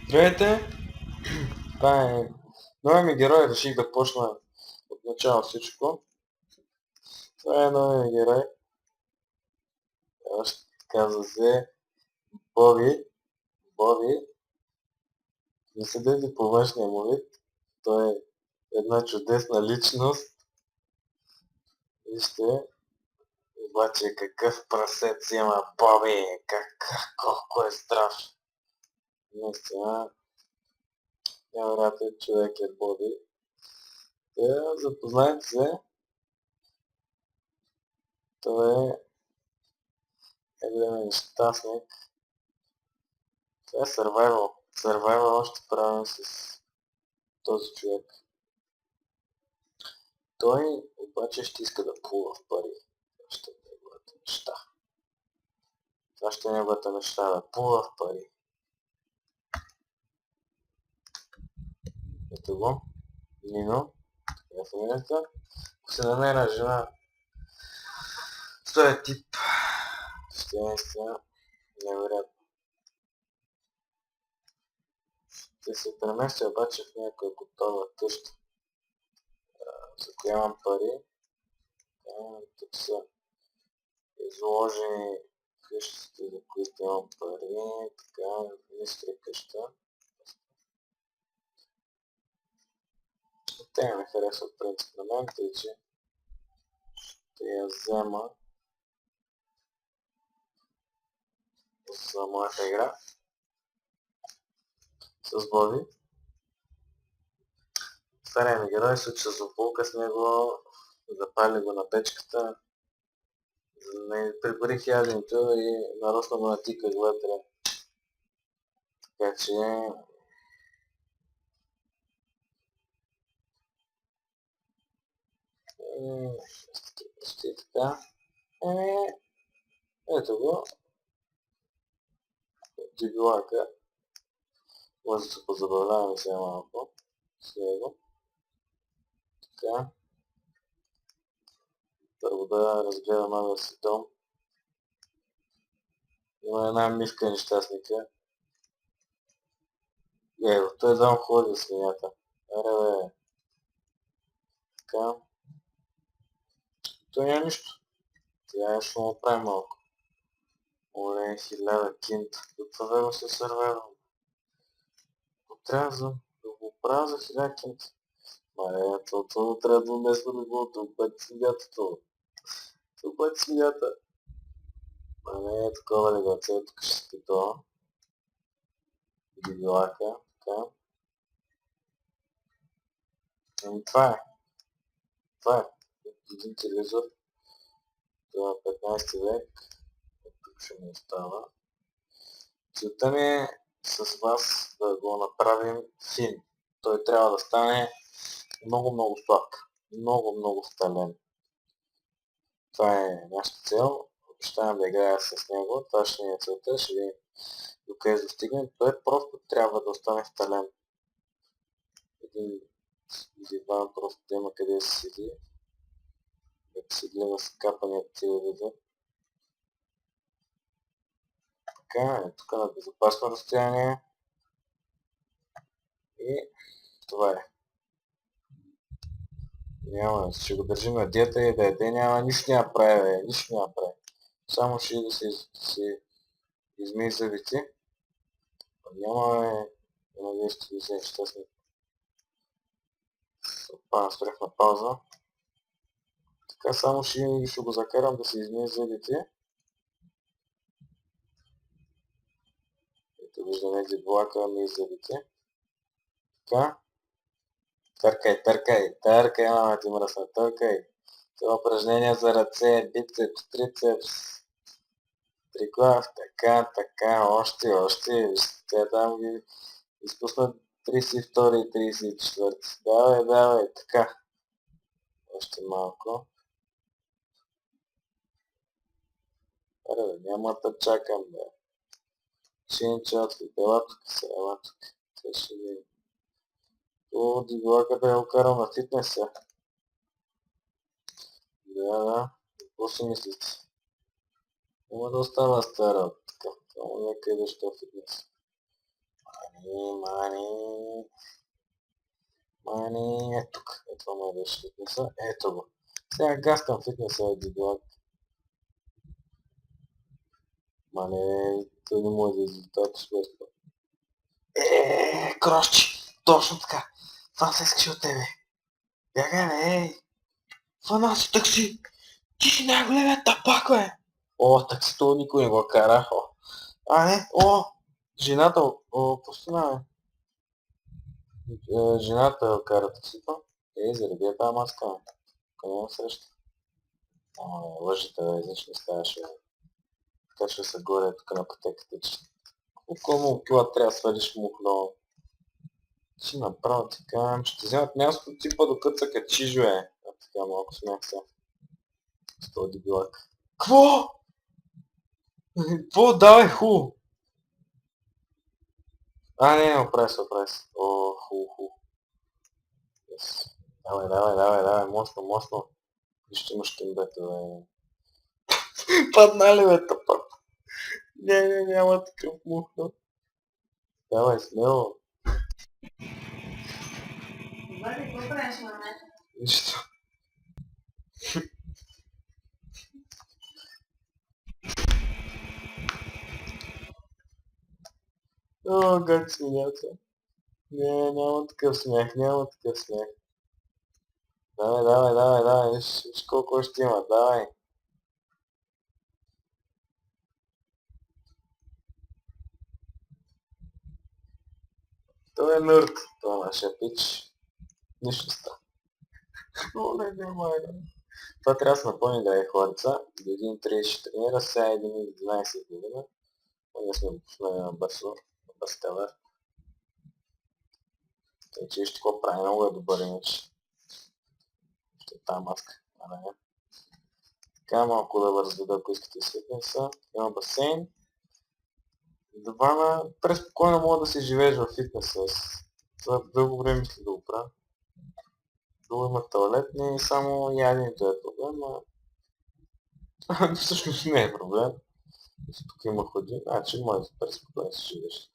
Здравейте! Това е новия ми герой, реших да почна от начало всичко. Това е новия ми герой. Казва се Боби. Боби. Не съдете по външния му вид. Той е една чудесна личност. Вижте, обаче какъв прасец има Боби. Колко е страшно. Наистина, невероятен човек е Боби. Запознайте се. Той е един нещастник. Това е survival. Survival още правим с този човек. Той обаче ще иска да плува в пари. Това ще е неговата мечта. Това ще е неговата мечта, да плува в пари. Ето го. Нино. Това е фамилията. Ако се намеря жена с този тип, ще е наистина невероятно. Ще се преместя обаче в някоя готова къща, за която имам пари. Тук са изложени къщите, за които имам пари. Така, мисля къща. Те не харесват принцип на мен, тъй че ще я взема за моята игра с Боби. Стария ми герой се уча злополука с него, запали го на печката, приборих яденето и нарочно го натиках вътре. Така че ще така. Ето го. Дибилака. Може да се позабавляваме сега малко с него. Така. Първо да разгледа новия си дом. Има една мишка нещастника. Его, той дом ходи свинята. Аре бе. Така. Той няма нищо. Тя ще му прави малко. Оле, 1000 кинт. Какво да го се сървевам? Трябва да го правя за 1000 кинт. Мале, това трябва да умества да го отълпати свинята това. Отълпати свинята. Мале, такова ли го цел, тук ще спи това. Гибилака, така. Ами това е. Това е. Един телевизор. Това е 15 век. Тук ще ми остава. Целта ми е с вас да го направим фин. Той трябва да стане много слаб. Много стален. Това е нашата цел. Обещавам да играя с него. Това ще ни е целта. Ще ви докъде достигнем. Той просто трябва да остане стален. Един диван просто да има къде да се седи. Да се гледа с капания телевизор. Така, е тук на безопасно разстояние. И това е. Няма, ще го държим на диета и да яде, нищо няма прави, бе, нищо няма прави. Само ще да се измие зъбите. Няма, надеюсь, ще ви вземе щастник. Опа, спрях на пауза. Така, само ще го закарам да се измие зъбите. Ето виждаме дебелака ми зъбите. Така. Търкай, мама ти мръсна, търкай. Това упражнение за ръце, бицепс, трицепс, триглав, така, още. Вижте, там ги изпуснат 32 и 34. Давай, така. Още малко. Аре, няма да чакам, бе. Чинчатки, ела тук. Сега ще видим. Дигла къде е окарал на фитнеса. Да. Какво си мислите? Няма да остава стара така. Само нека идеш в фитнес. Мани. Мани. Е тук. Е това ме беше фитнеса. Ето го. Сега гаскам фитнеса е дебилак. Мане, той не може да излета без това. Кросчи! Точно така! Това се искаше от тебе! Бягай, бе, ей! Фана си такси! Ти си най-големият тапак, бе! О, таксито никой не го кара. О. А, не! О! Жената, о, пустина, бе. Жената кара таксито. Заради е тази маска, бе. Къде ме среща? Лъжите, бе, излиш не ставаше, бе. Качва се горе тук на пътеката, че около кила трябва да свалиш мухно. Ще направо така, ще вземат място типа докато се качиш, бе. А така малко смях се. С този дебилак. Кво? Кво? Давай, ху! Не, оправи се. О, ху. Yes. Давай, мощно. Вижте имаш кимбета, бе. Падна ли, бе, тъпът? Не, няма такъв мухно. Давай, смело. Върви, какво правиш, маме? Нищо. О, как смеяться. Не, няма такъв смях. Давай, виж колко още има, давай. Той е нърд, това нашия пич. Нищо става. О, не, майна. Това трябва да се напомни, драги хлапца. До 1.30 ще тренира, сега е 1.12 година. Ние сме го пуснали на бързо, на бърз кавер. Тъй, че вижте какво прави, много е добър иначе. Ще е тази маска. Така малко да разведа, ако искате фитнеса. Има басейн. Двана, преспокойно мога да си живееш в фитнеса. Това дълго време мисля да го правя. Долу има туалетни, само яденето е проблем, всъщност не е проблем. Тук има ходи, значи може да преспокойно си живееш.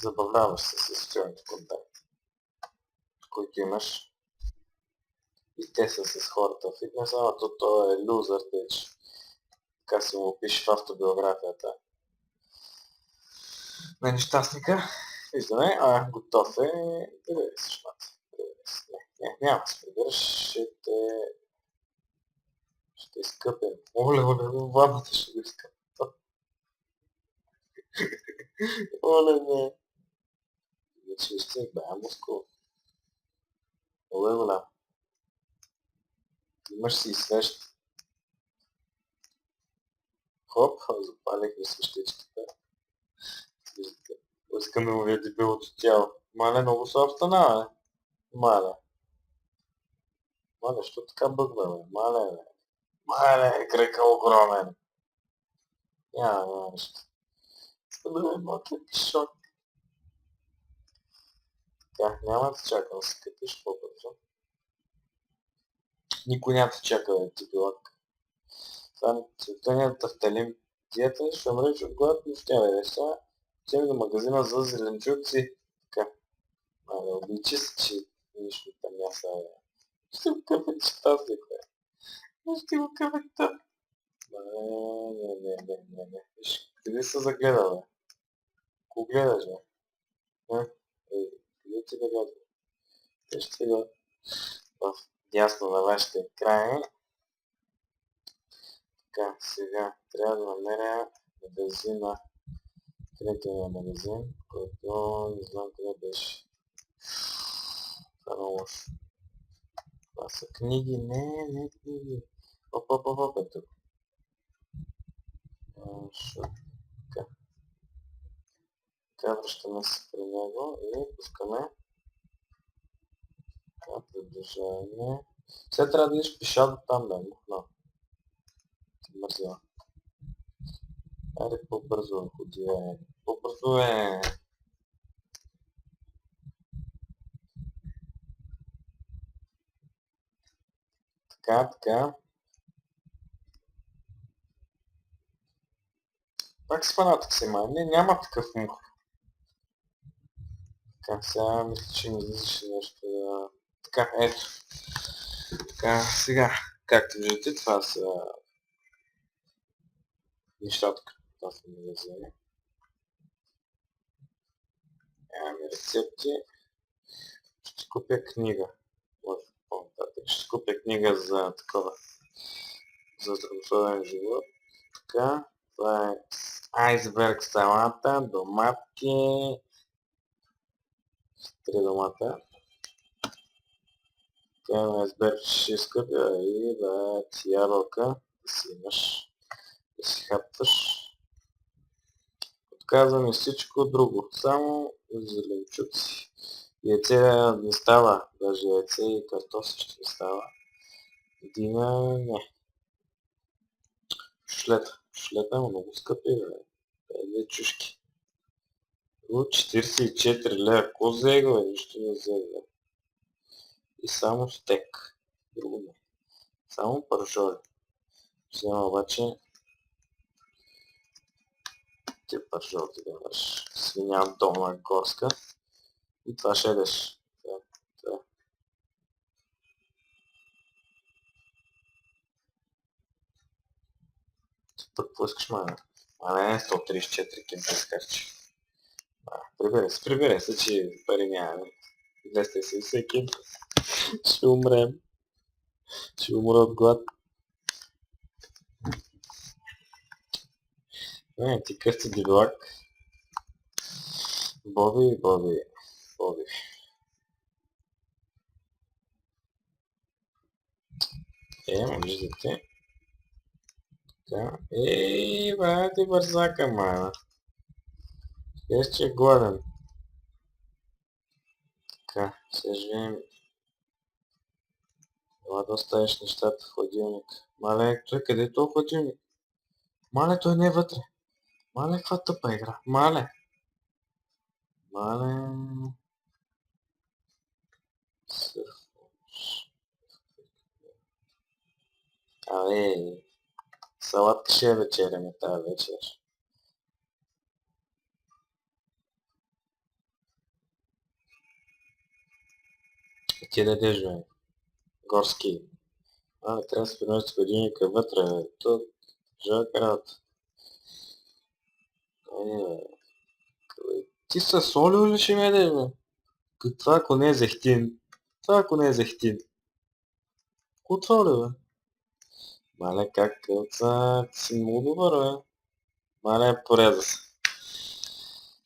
Забавляваш се с социалните контакти, които имаш. И те са с хората в фитнеса, но то е лузър, тъй че така си му пише в автобиографията на нещастника. Виждаме, готов е. Прибери се, шмат. Няма да се прибираш, ще изкъпем. Оле, ванната ще го изкъпем. Оле, не. Вече ще бая мускул. Оле, голям. Имаш си и свещ. Хоп, запалихме свещичката. Виждате. Искам да му види белото тяло. Мале, много собствена, бе. Мале, що така бъгна, бе? Мале, кръка огромен. Няма нищо. Искам да ме малкия пишок. Така, няма да чакам да се катиш по-бързо. Никой няма да чака да ти билак. Това цветанията в Талим диета ще умреш от глад, но ще бе. Сега отивам до магазина за зеленчуци. Така, обличи се, че нищо там мяса е. Ще го къпе, че тази бе. Ще го къпе тъп. Не. Виж, къде се загледа, бе? Ко гледаш, бе? Къде ти да гледа? Те ще го в дясно на вашите екрани. Така, сега трябва да намеря магазина, креативния магазин, който не знам къде беше. Това е много лошо. Това са книги, не книги. Оп, е тук. Така. Така връщаме се при него и пускаме приближение. Сега трябва да идеш пиша до там, бе, мухна. Ти мързила. Айде по-бързо ходи, бе. По-бързо, бе. Така. Пак с фанатък се май. Не, няма такъв мух. Така, сега мисля, че ми излизаше нещо. Така, ето. Така, сега, както виждате, това са нещата, това са магазини. Нямаме рецепти. Ще купя книга. Може по-нататък. Ще купя книга за такова. За здравословен живот. Така, това е айсберг салата, доматки. 3 домата. Така имаме айсберг, ще изкъпя и да си ябълка, да си имаш, да си хапваш. Отказваме всичко друго, само зеленчуци. Яйце не става, даже яйце и картоф ще не става. Дина не. Шлета много скъпи, бе. 2 чушки. 44 лева. Ко взега, бе? Нищо не взега. И само стек. Друго не. Само пържоли. Взема обаче тия пържолки да имаш. Свиня долна горска. И това ще едеш. Това. Пък какво искаш, мана? А не, 134 км изкарчи. Прибере се, че пари няма. 270 км. Ще умрем. Ще умра от глад. Не, ти къв ти дебилак. Боби. Виждате. Така. Ти бързака, мана. Къде ще е гладен. Така, сега живеем. Ела да оставиш нещата в хладилник. Мале, той къде е този хладилник? Мале, той не е вътре. Мале, каква тъпа игра. Мале. Салатка ще е вечеряме тази вечер. Ти да дадеш, бе. Горски. Трябва да се приносиш хладилника вътре, бе. То жалка работа. Ти със солио ли ще ме ядеш, бе? Това ако не е зехтин. Какво това ли, бе? Мале, как кълца? Ти си много добър, бе. Мале, поряза се.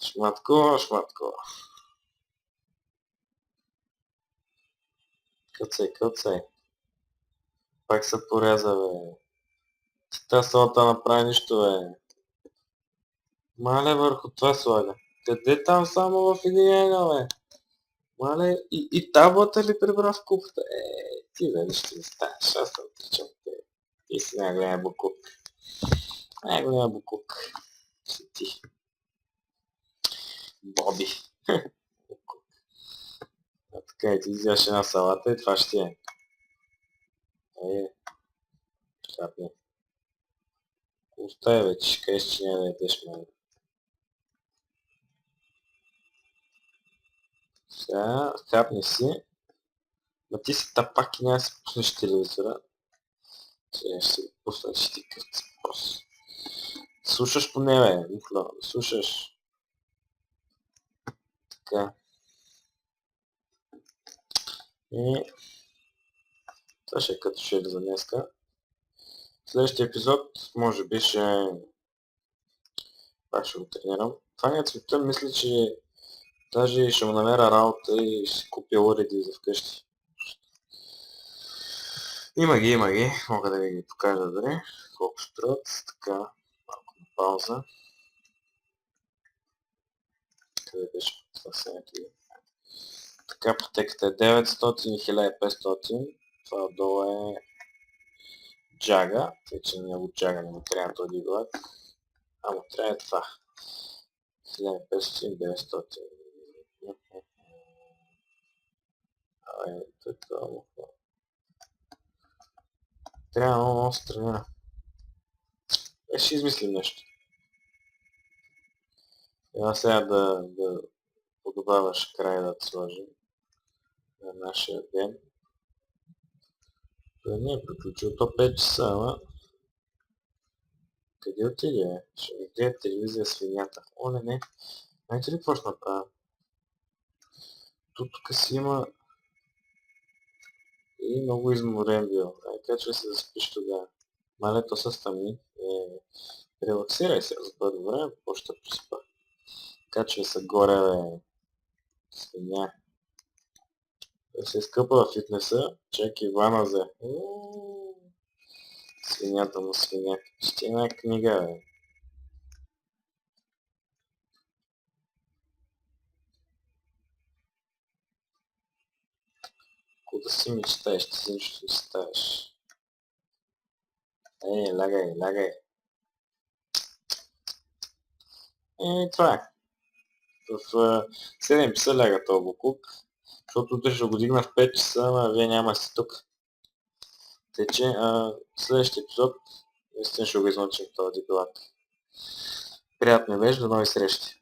Шматко. Кълцай. Пак се поряза, бе. Ти тази салата направи нищо, бе. Мале, върху това слага. Къде там само в един ъгъл, бе? Мале, и таблата ли прибра в купата? Ти бе, ще ми ставаш, аз съм отричам те. Ти си най-голям букук. Най-голям букук. Си ти. Боби. Така и ти взяш една салата и това ще е. Хапни. Остави вече, ще кажеш, че няма да ядеш мале. Сега, хапни си. Ма ти си тапак и няма да си пуснеш телевизора. Ще си го пуснеш ти къвци просто. Слушаш по бе, Николо, слушаш. Така. И това ще е като ще за днеска. Следващия епизод, може би пак ще го тренирам. Това не е цвета, мисля, че даже ще му намеря работа и ще си купя уреди за вкъщи. Има ги. Мога да ви ги покажа дори. Колко струват. Така, малко на пауза. Къде беше спасението ви? Така, пътеката е 900 и 1500. Това отдолу е джага. Тъй, че много джага не му трябва този глад. Ама трябва е това. 1500 и 900. Трябва много се тренира. Ще измислим нещо. Сега да подобрим подобаваш край да сложим на нашия ден. Той не е приключил, то 5 часа, ама къде отиде? Ще ми гледа телевизия свинята. О, не. Знаете ли какво ще направя? Тук си има и много изморен бил. Качвай се да спиш тогава. Мале, то се стъмни. Релаксирай се за първо време, какво ще приспа. Качвай се горе, бе. Свиня. Да се изкъпа в фитнеса, чакай вана взе. Свинята му свиня. Ще има книга, бе. Куда си мечтаеш, ти си нищо мечтаеш. Лягай. Това е. В 7 часа ляга този буклук, защото утре ще го дигна в 5 часа, а вие няма си тук. Тече, следващия епизод наистина ще го измъчим този дебилак. Приятно беше, до нови срещи!